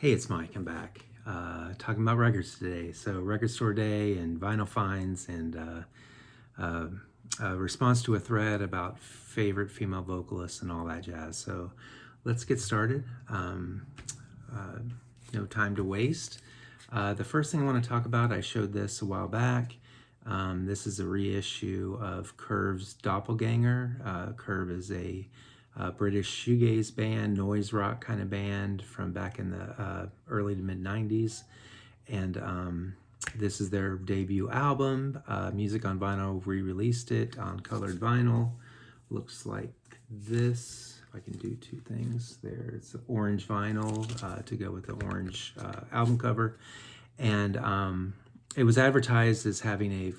Hey, it's Mike. I'm back talking about records today. So, record store day and vinyl finds and a response to a thread about favorite female vocalists and all that jazz. So, let's get started. No time to waste. The first thing I want to talk about, I showed this a while back. This is a reissue of Curve's Doppelganger. Curve is a British shoegaze band, noise rock kind of band from back in the early to mid 90s. And this is their debut album. Music on Vinyl re-released it on colored vinyl. Looks like this. If I can do two things there. It's orange vinyl to go with the orange album cover. And it was advertised as having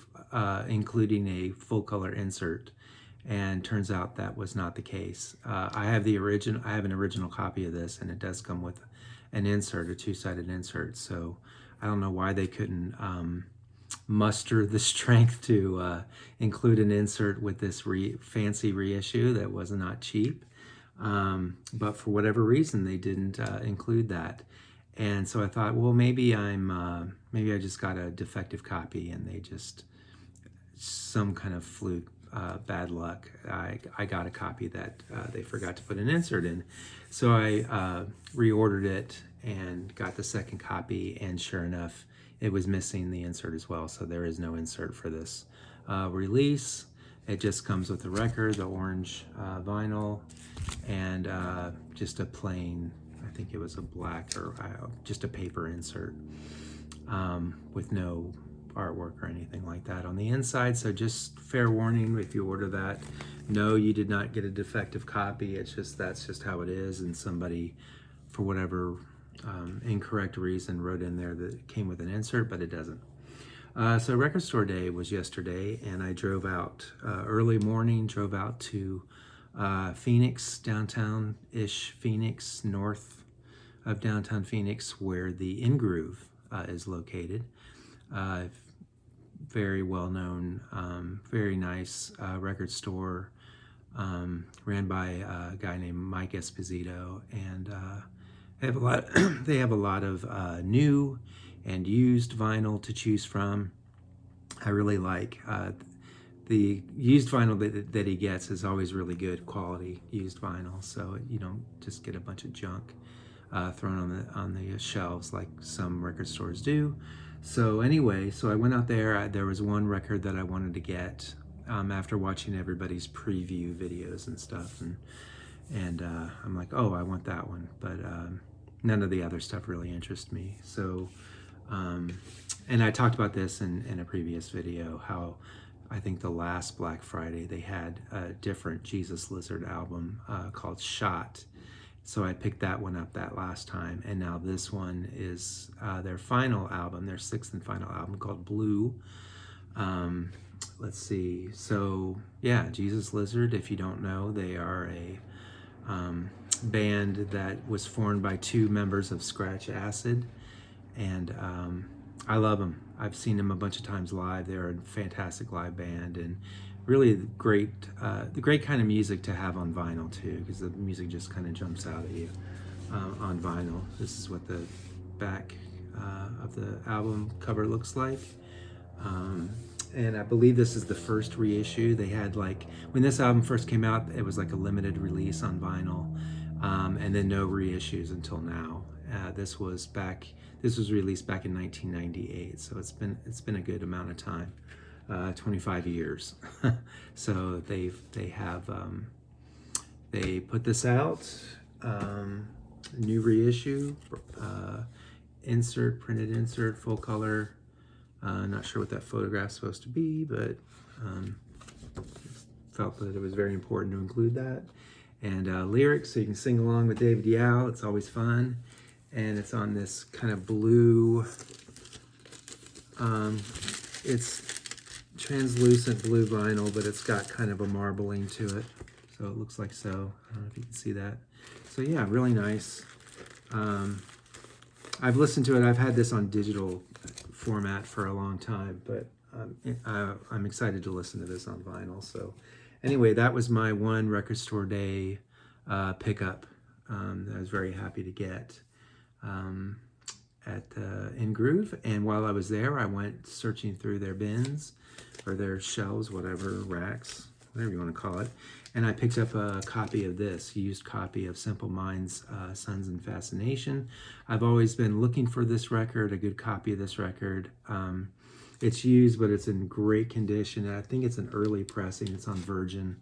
including a full color insert. And turns out that was not the case. I have an original copy of this, and it does come with an insert, a two-sided insert. So I don't know why they couldn't muster the strength to include an insert with this fancy reissue that was not cheap. But for whatever reason, they didn't include that. And so I thought, well, maybe I just got a defective copy, and they just some kind of fluke. Bad luck. I got a copy that they forgot to put an insert in. So I reordered it and got the second copy, and sure enough, it was missing the insert as well. So there is no insert for this release. It just comes with the record, the orange vinyl, and just a plain, I think it was a black or just a paper insert with no artwork or anything like that on the inside. So just fair warning, if you order that, no, you did not get a defective copy. That's just how it is, and somebody, for whatever incorrect reason, wrote in there that it came with an insert, but it doesn't. So record store day was yesterday, and I drove out early morning, drove out to Phoenix, downtown-ish Phoenix, north of downtown Phoenix, where the In Groove is located. Very well-known, very nice record store, ran by a guy named Mike Esposito, and they have a lot of new and used vinyl to choose from. I really like the used vinyl that he gets is always really good quality used vinyl, so you don't just get a bunch of junk thrown on the shelves like some record stores do. So anyway, so I went out there. There was one record that I wanted to get after watching everybody's preview videos and stuff, and I'm like, oh, I want that one, but none of the other stuff really interests me. So, and I talked about this in a previous video, how I think the last Black Friday they had a different Jesus Lizard album called Shot. So I picked that one up that last time, and now this one is their final album, their sixth and final album, called Blue. Let's see. So yeah, Jesus Lizard, if you don't know, they are a band that was formed by two members of Scratch Acid, and I love them. I've seen them a bunch of times live. They're a fantastic live band, and really the great kind of music to have on vinyl too, because the music just kind of jumps out at you on vinyl. This is what the back of the album cover looks like, and I believe this is the first reissue. They had, like, when this album first came out, it was like a limited release on vinyl, and then no reissues until now. This was released back in 1998, so it's been a good amount of time. 25 years. So they put this out, new reissue, printed insert, full color. Not sure what that photograph's supposed to be, but felt that it was very important to include that. And lyrics, so you can sing along with David Yao. It's always fun. And it's on this kind of blue, it's translucent blue vinyl, but it's got kind of a marbling to it, so it looks like so. I don't know if you can see that. So yeah, really nice. I've listened to it. I've had this on digital format for a long time, but I'm excited to listen to this on vinyl. So anyway, that was my one record store day pickup that I was very happy to get. in Groove, and while I was there, I went searching through their bins or their shelves, whatever, racks, whatever you want to call it, and I picked up a copy of this, used copy of Simple Minds, Sons and Fascination. I've always been looking for this record, a good copy of this record. It's used, but it's in great condition. I think it's an early pressing. It's on Virgin.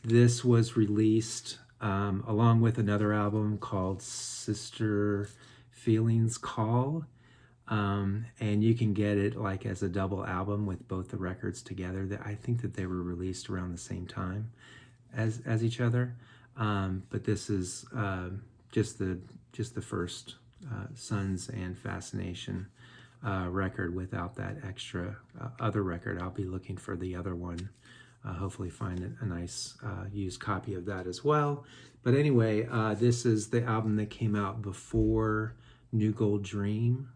This was released along with another album called Sister Feelings Call, and you can get it like as a double album with both the records together. I think that they were released around the same time as each other, but this is just the first Sons and Fascination record without that extra other record. I'll be looking for the other one. Hopefully find a nice used copy of that as well. But anyway, this is the album that came out before New Gold Dream,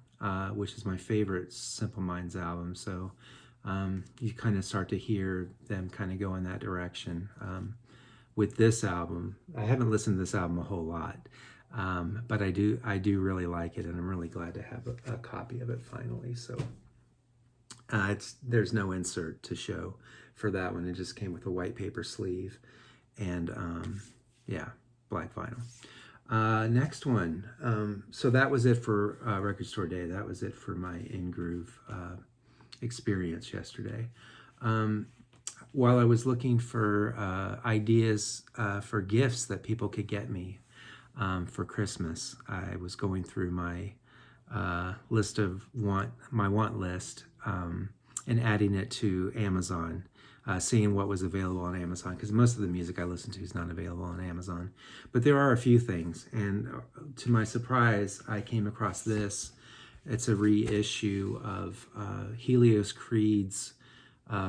which is my favorite Simple Minds album. So you kind of start to hear them kind of go in that direction. With this album, I haven't listened to this album a whole lot, but I do really like it, and I'm really glad to have a copy of it finally. So there's no insert to show for that one. It just came with a white paper sleeve and yeah, black vinyl. Next one. So that was it for Record Store Day. That was it for my In Groove experience yesterday. While I was looking for ideas for gifts that people could get me for Christmas, I was going through my list of my want list and adding it to Amazon, seeing what was available on Amazon, because most of the music I listen to is not available on Amazon. But there are a few things, and to my surprise, I came across this. It's a reissue of Helios Creed's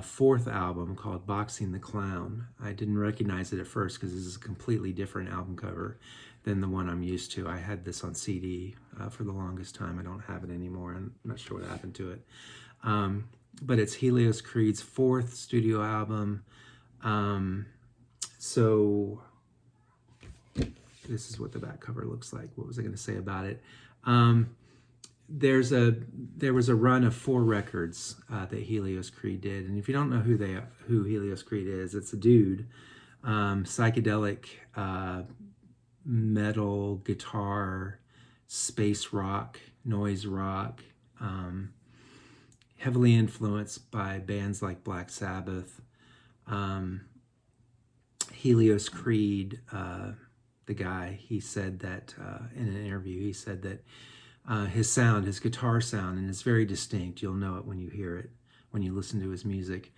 fourth album called Boxing the Clown. I didn't recognize it at first because this is a completely different album cover than the one I'm used to. I had this on CD for the longest time. I don't have it anymore. I'm not sure what happened to it. But it's Helios Creed's fourth studio album. So this is what the back cover looks like. What was I going to say about it? There was a run of 4 records that Helios Creed did, and if you don't know who Helios Creed is, it's a dude, psychedelic metal, guitar, space rock, noise rock, heavily influenced by bands like Black Sabbath. Helios Creed, the guy, he said that in an interview, he said that his sound, his guitar sound, and it's very distinct. You'll know it when you hear it, when you listen to his music.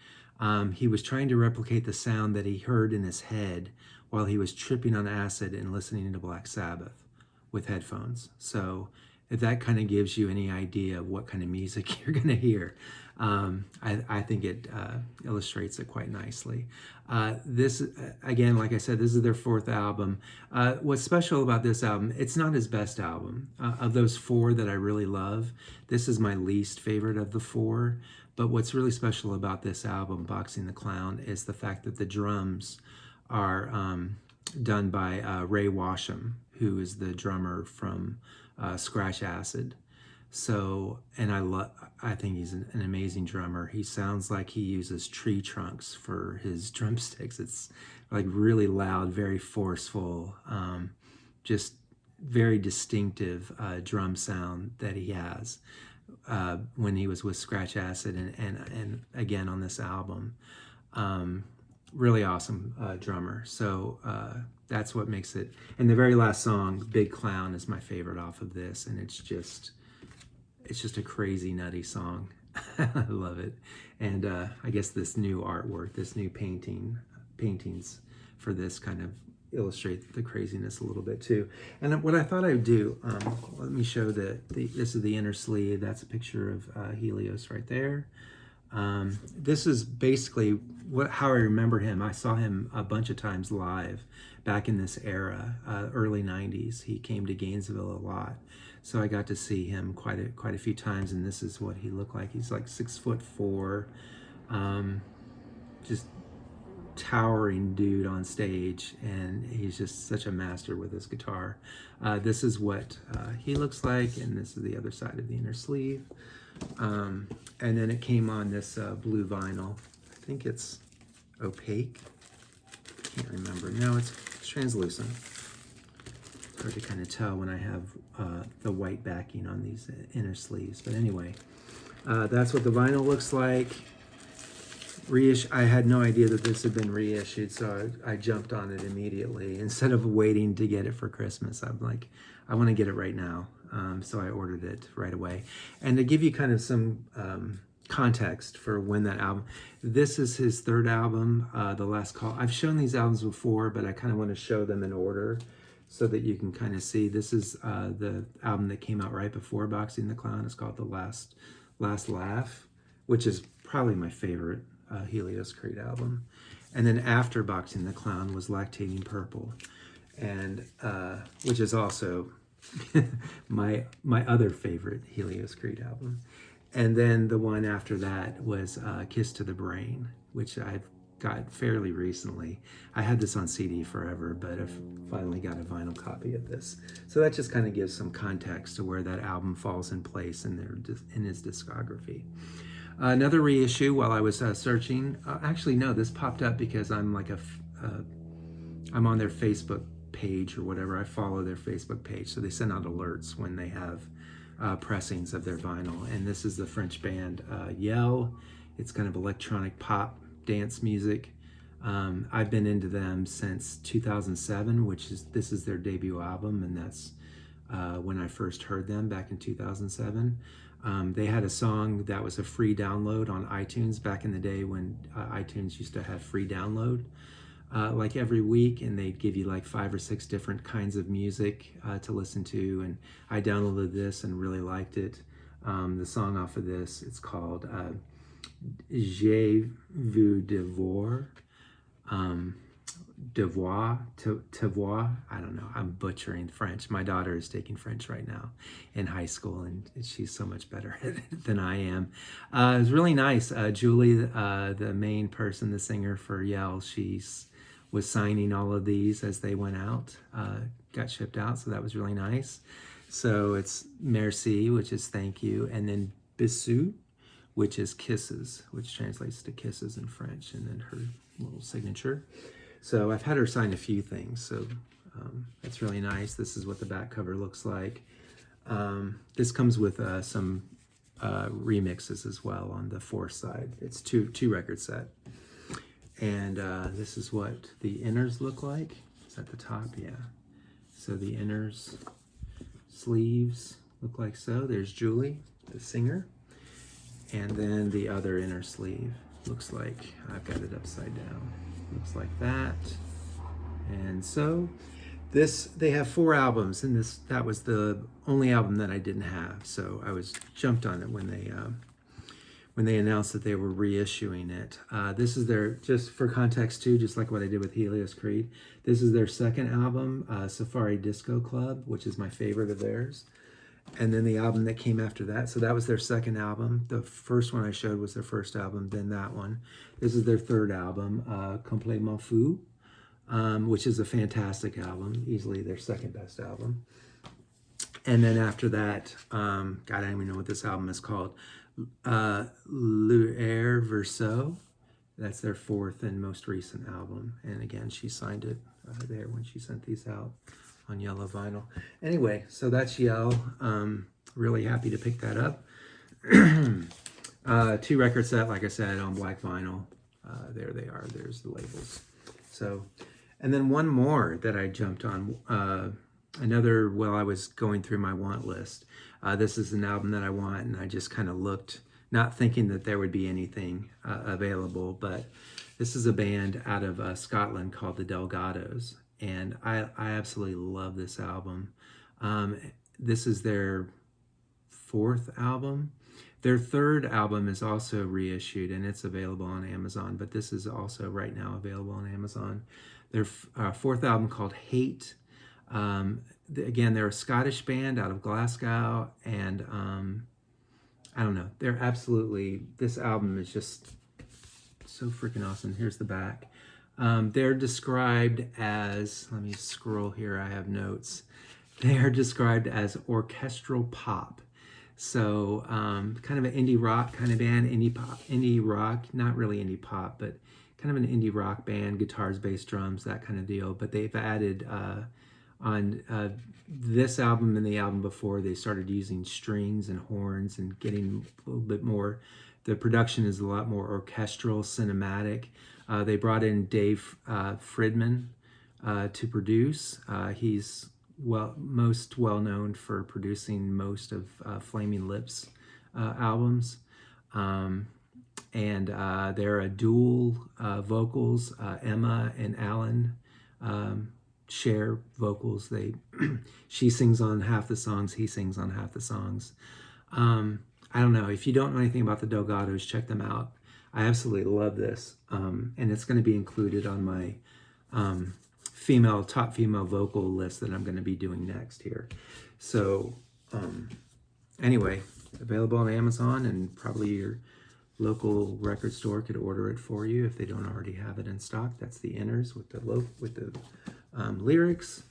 He was trying to replicate the sound that he heard in his head while he was tripping on acid and listening to Black Sabbath with headphones. So if that kind of gives you any idea of what kind of music you're going to hear, I think it illustrates it quite nicely. This, again, like I said, this is their 4th album. What's special about this album, it's not his best album. Of those 4 that I really love, this is my least favorite of the 4. But what's really special about this album, Boxing the Clown, is the fact that the drums are done by Ray Washam, who is the drummer from Scratch Acid. So, and I think he's an amazing drummer. He sounds like he uses tree trunks for his drumsticks. It's like really loud, very forceful, just very distinctive drum sound that he has when he was with Scratch Acid and again on this album. Really awesome drummer. So that's what makes it. And the very last song, Big Clown, is my favorite off of this, and it's just a crazy nutty song. I love it. And I guess this new artwork, this new paintings for this kind of illustrate the craziness a little bit too. And what I thought I would do, let me show this is the inner sleeve. That's a picture of Helios right there. This is basically how I remember him. I saw him a bunch of times live back in this era, early 90s. He came to Gainesville a lot. So I got to see him quite a few times, and this is what he looked like. He's like 6'4", just towering dude on stage, and he's just such a master with his guitar. This is what he looks like, and this is the other side of the inner sleeve. And then it came on this blue vinyl. I think it's opaque. Can't remember. No, it's translucent. It's hard to kind of tell when I have the white backing on these inner sleeves. But anyway, that's what the vinyl looks like. I had no idea that this had been reissued, so I jumped on it immediately. Instead of waiting to get it for Christmas, I'm like, I want to get it right now. So I ordered it right away. And to give you kind of some context for when that album, this is his third album, The Last Call. I've shown these albums before, but I kind of want to show them in order so that you can kind of see. This is the album that came out right before Boxing the Clown. It's called The Last Laugh, which is probably my favorite Helios Creed album. And then after Boxing the Clown was Lactating Purple, and which is also my other favorite Helios Creed album. And then the one after that was Kiss to the Brain, which I've got fairly recently. I had this on CD forever, but I've finally got a vinyl copy of this. So that just kind of gives some context to where that album falls in place in his discography. Another reissue while I was searching, actually no, this popped up because I'm like I'm on their Facebook page or whatever. I follow their Facebook page, so they send out alerts when they have pressings of their vinyl. And this is the French band Yell. It's kind of electronic pop dance music. I've been into them since 2007, this is their debut album, and that's when I first heard them back in 2007. They had a song that was a free download on iTunes back in the day when iTunes used to have free download like every week, and they'd give you like 5 or 6 different kinds of music to listen to, and I downloaded this and really liked it. The song off of this, it's called Je vous devoir. Devoir, I don't know, I'm butchering French. My daughter is taking French right now in high school, and she's so much better at it than I am. It was really nice. Julie, the main person, the singer for Yell, she was signing all of these as they went out, got shipped out, so that was really nice. So it's merci, which is thank you, and then bisous, which is kisses, which translates to kisses in French, and then her little signature. So I've had her sign a few things, so that's really nice. This is what the back cover looks like. This comes with some remixes as well on the 4th side. It's two record set. And this is what the inners look like. It's at the top, yeah. So the inners, sleeves look like so. There's Julie, the singer. And then the other inner sleeve looks like, I've got it upside down. Looks like that. And so they have 4 albums, and that was the only album that I didn't have. So I jumped on it when they announced that they were reissuing it. This is their, just for context too, just like what I did with Helios Creed, this is their 2nd album, Safari Disco Club, which is my favorite of theirs. And then the album that came after that, so that was their 2nd album. The first one I showed was their 1st album, then that one. This is their 3rd album, Complètement Fou, which is a fantastic album, easily their 2nd best album. And then after that, God, I don't even know what this album is called, L'Air Verso. That's their 4th and most recent album. And again, she signed it there when she sent these out on yellow vinyl. Anyway, so that's Yell. Really happy to pick that up. 2 record set, like I said, on black vinyl. There they are. There's the labels. So, and then one more that I jumped on. Another, while I was going through my want list. This is an album that I want, and I just kind of looked, not thinking that there would be anything available, but this is a band out of Scotland called the Delgados. And I absolutely love this album. This is their 4th album. Their 3rd album is also reissued, and it's available on Amazon, but this is also right now available on Amazon. Their 4th album called Hate. Again, they're a Scottish band out of Glasgow, and I don't know, this album is just so freaking awesome. Here's the back. They're described as, let me scroll here, I have notes. They are described as orchestral pop. So kind of an indie rock kind of band, indie pop, indie rock, not really indie pop, but kind of an indie rock band, guitars, bass, drums, that kind of deal. But they've added on this album and the album before, they started using strings and horns and getting a little bit more. The production is a lot more orchestral, cinematic. They brought in Dave Fridman to produce. He's most well known for producing most of Flaming Lips albums. And they're a dual vocals. Emma and Alan share vocals. She sings on half the songs, he sings on half the songs. I don't know, if you don't know anything about the Delgados, check them out. I absolutely love this, and it's going to be included on my top female vocal list that I'm going to be doing next here. So anyway, available on Amazon, and probably your local record store could order it for you if they don't already have it in stock. That's the inners with the lyrics,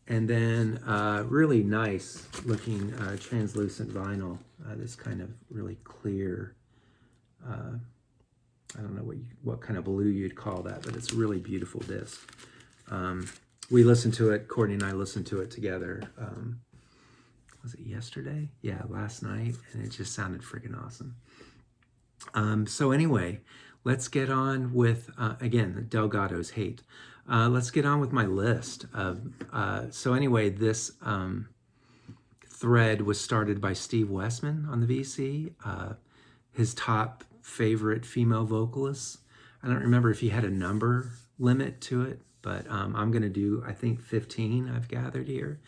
and then really nice looking translucent vinyl. This kind of really clear, I don't know what kind of blue you'd call that, but it's a really beautiful disc. We listened to it, Courtney and I listened to it together. Was it yesterday? Yeah, last night, and it just sounded freaking awesome. So anyway, let's get on with, again, the Delgados hate. Let's get on with my list. So anyway, this thread was started by Steve Westman on the VC, his top favorite female vocalists. I don't remember if he had a number limit to it, but I'm going to do, I think, 15 I've gathered here.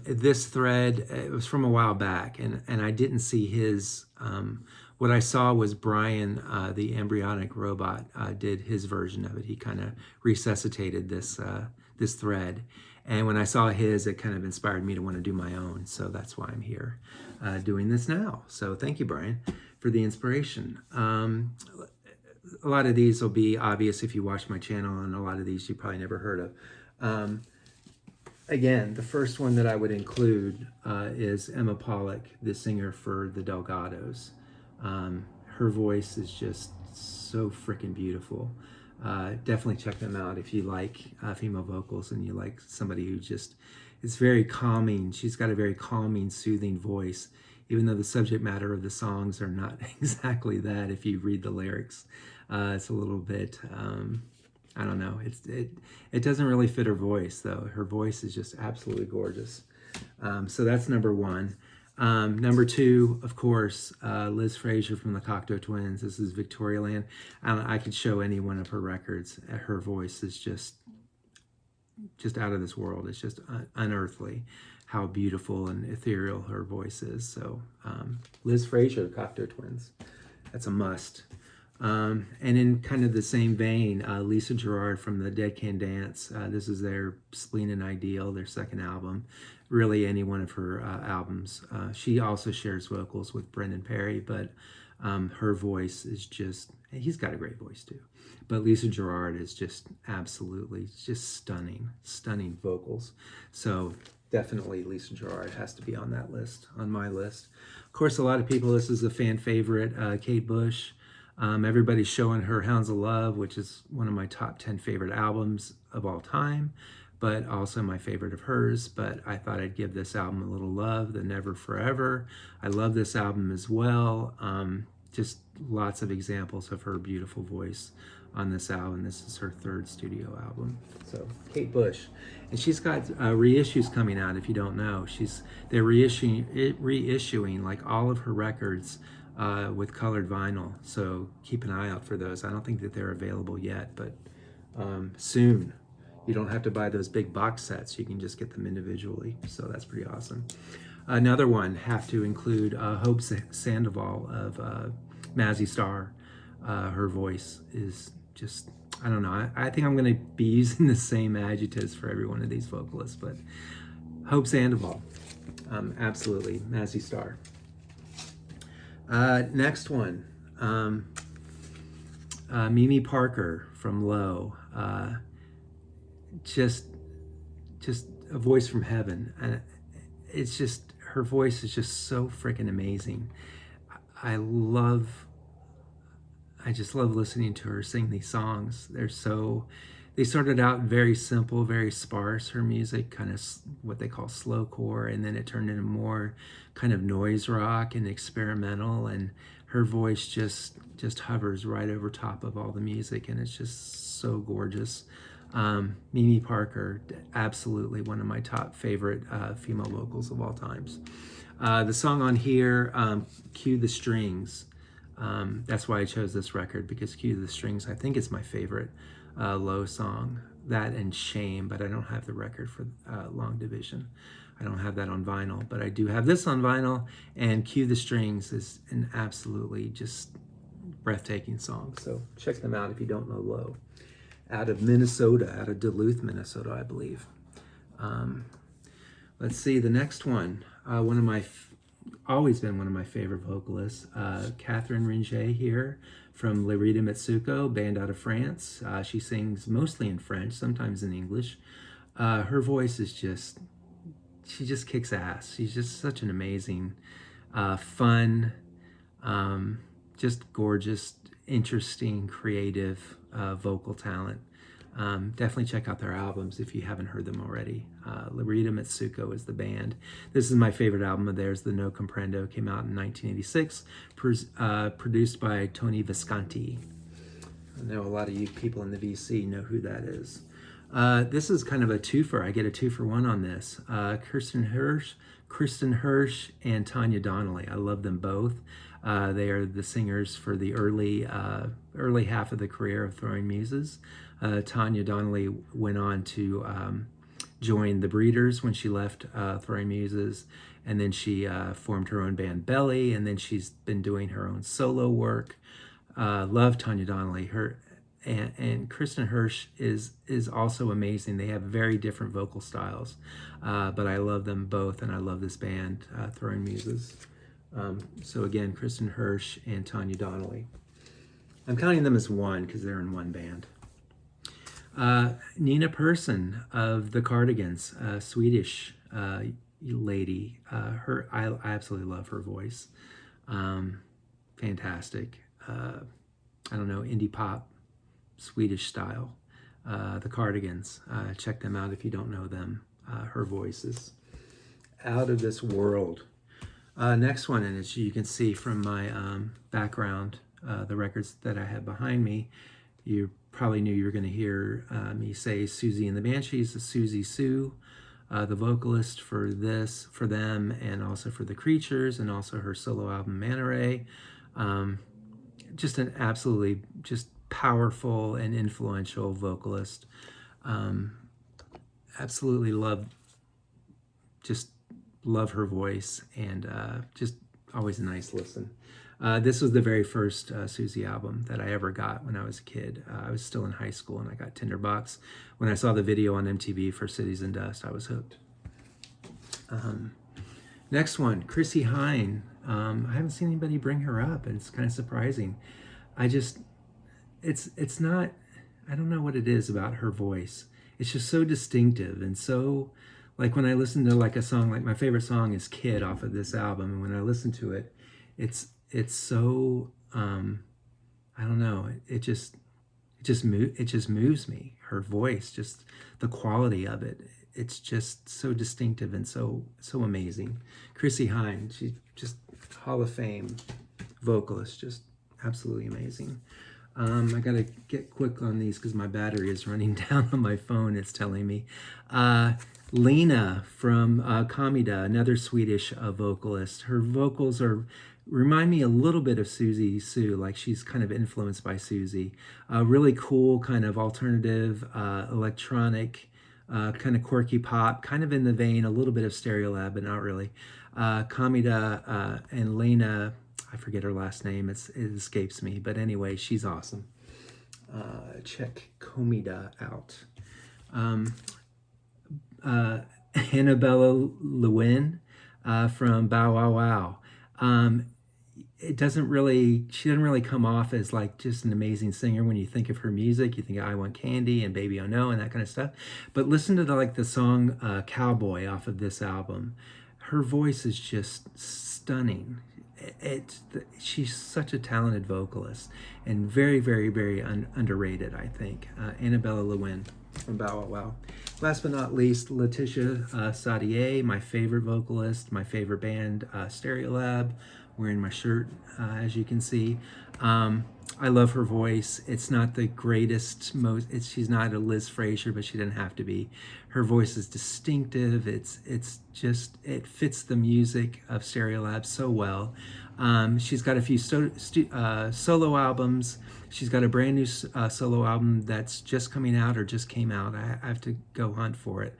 This thread, it was from a while back, and I didn't see his, what I saw was Brian, the EmbrionicRobot, did his version of it. He kind of resuscitated this thread. And when I saw his, it kind of inspired me to want to do my own. So that's why I'm here doing this now. So thank you, Brian, for the inspiration. A lot of these will be obvious if you watch my channel, and a lot of these you probably never heard of. Again, the first one that I would include is Emma Pollock, the singer for the Delgados. Her voice is just so freaking beautiful. Definitely check them out if you like female vocals and you like somebody who just is very calming. She's got a very calming, soothing voice, even though the subject matter of the songs are not exactly that. If you read the lyrics, it's a little bit, I don't know. It doesn't really fit her voice, though. Her voice is just absolutely gorgeous. So that's number one. Number two, of course, Liz Fraser from the Cocteau Twins. This is Victorialand. I could show any one of her records. Her voice is just out of this world. It's just unearthly how beautiful and ethereal her voice is. So Liz Fraser, Cocteau Twins. That's a must. And in kind of the same vein, Lisa Gerrard from the Dead Can Dance. This is their Spleen and Ideal, their second album. Really any one of her albums. She also shares vocals with Brendan Perry, but her voice is just, he's got a great voice too. But Lisa Gerrard is just absolutely just stunning, stunning vocals. So definitely Lisa Gerrard has to be on that list, on my list. Of course, a lot of people, this is a fan favorite, Kate Bush. Everybody's showing her Hounds of Love, which is one of my top 10 favorite albums of all time, but also my favorite of hers. But I thought I'd give this album a little love, the Never Forever. I love this album as well. Just lots of examples of her beautiful voice on this album. This is her third studio album. So Kate Bush, and she's got reissues coming out. If you don't know, they're reissuing like all of her records with colored vinyl. So keep an eye out for those. I don't think that they're available yet, but soon. You don't have to buy those big box sets. You can just get them individually. So that's pretty awesome. Another one, have to include Hope Sandoval of Mazzy Star. Her voice is just, I don't know. I think I'm going to be using the same adjectives for every one of these vocalists, but Hope Sandoval, absolutely, Mazzy Star. Next one. Mimi Parker from Low, just a voice from heaven, and it's just, her voice is just so freaking amazing. I just love listening to her sing these songs. They started out very simple, very sparse, her music, kind of what they call slowcore, and then it turned into more kind of noise rock and experimental, and her voice just hovers right over top of all the music, and it's just so gorgeous. Mimi Parker, absolutely one of my top favorite female vocals of all times. The song on here, Cue the Strings. That's why I chose this record, because Cue the Strings, I think, is my favorite Low song. That and Shame, but I don't have the record for Long Division. I don't have that on vinyl, but I do have this on vinyl, and Cue the Strings is an absolutely just breathtaking song. So check them out if you don't know Low. Out of Minnesota, out of Duluth, Minnesota, I believe. Let's see, the next one. One of my, always been one of my favorite vocalists, Catherine Ringer here from Lerita Mitsuko, band out of France. She sings mostly in French, sometimes in English. Her voice is just, she just kicks ass. She's just such an amazing, fun, just gorgeous, interesting, creative vocal talent. Definitely check out their albums if you haven't heard them already. Lerita Mitsuko is the band. This is my favorite album of theirs, The No Comprendo, came out in 1986, produced by Tony Visconti. I know a lot of you people in the VC know who that is. This is kind of a twofer. I get a 2-for-1 on this. Kristen Hirsch and Tanya Donnelly. I love them both. They are the singers for the early half of the career of Throwing Muses. Tanya Donnelly went on to join the Breeders when she left Throwing Muses, and then she formed her own band Belly, and then she's been doing her own solo work. Love Tanya Donnelly. And Kristen Hirsch is also amazing. They have very different vocal styles, but I love them both, and I love this band, Throwing Muses. So again, Kristen Hirsch and Tanya Donnelly. I'm counting them as one because they're in one band. Nina Persson of the Cardigans, Swedish lady. I absolutely love her voice. Fantastic. I don't know, indie pop, Swedish style. The Cardigans. Check them out if you don't know them. Her voice is out of this world. Next one, and as you can see from my background, the records that I have behind me, you probably knew you were going to hear me say Susie and the Banshees, Susie Sue, the vocalist for them, and also for the Creatures, and also her solo album Manta Ray. Just an absolutely just powerful and influential vocalist. Absolutely love her voice, and just always a nice listen. This was the very first Susie album that I ever got when I was a kid. I was still in high school, and I got Tinderbox. When I saw the video on MTV for Cities and Dust, I was hooked. Next one, Chrissie Hynde. I haven't seen anybody bring her up, and it's kind of surprising. It's not, I don't know what it is about her voice. It's just so distinctive, and so, like when I listen to like a song, like my favorite song is Kid off of this album, and when I listen to it, it's so, I don't know, it just moves me. Her voice, just the quality of it, it's just so distinctive and so amazing. Chrissie Hynde, she's just Hall of Fame vocalist, just absolutely amazing. I gotta get quick on these because my battery is running down on my phone, it's telling me. Lena from Kamida, another Swedish vocalist. Her vocals remind me a little bit of Susie Sue, like she's kind of influenced by Susie. Really cool, kind of alternative, electronic, kind of quirky pop, kind of in the vein, a little bit of Stereolab, but not really. Kamida and Lena, I forget her last name, it escapes me, but anyway, she's awesome. Check Kamida out. Annabella Lewin from Bow Wow Wow. she doesn't really come off as like just an amazing singer. When you think of her music, you think I Want Candy and Baby Oh No and that kind of stuff. But listen to the song Cowboy off of this album. Her voice is just stunning. She's such a talented vocalist and very, very, very underrated, I think. Annabella Lewin from Bow Wow Wow. Last but not least, Letitia Sadier, my favorite vocalist, my favorite band, Stereolab, wearing my shirt, as you can see. I love her voice. It's not the greatest, she's not a Liz Fraser, but she didn't have to be. Her voice is distinctive. It fits the music of Stereolab so well. She's got a few solo albums. She's got a brand new solo album that's just coming out or just came out. I have to go hunt for it.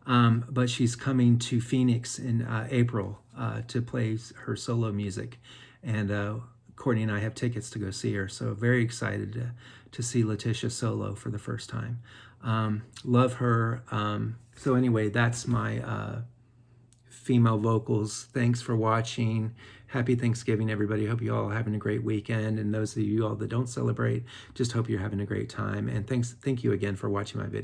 But she's coming to Phoenix in April to play her solo music. And Courtney and I have tickets to go see her. So very excited to see Letitia solo for the first time. Love her. So anyway, that's my female vocals. Thanks for watching. Happy Thanksgiving, everybody. Hope you all are having a great weekend. And those of you all that don't celebrate, just hope you're having a great time. And thank you again for watching my video.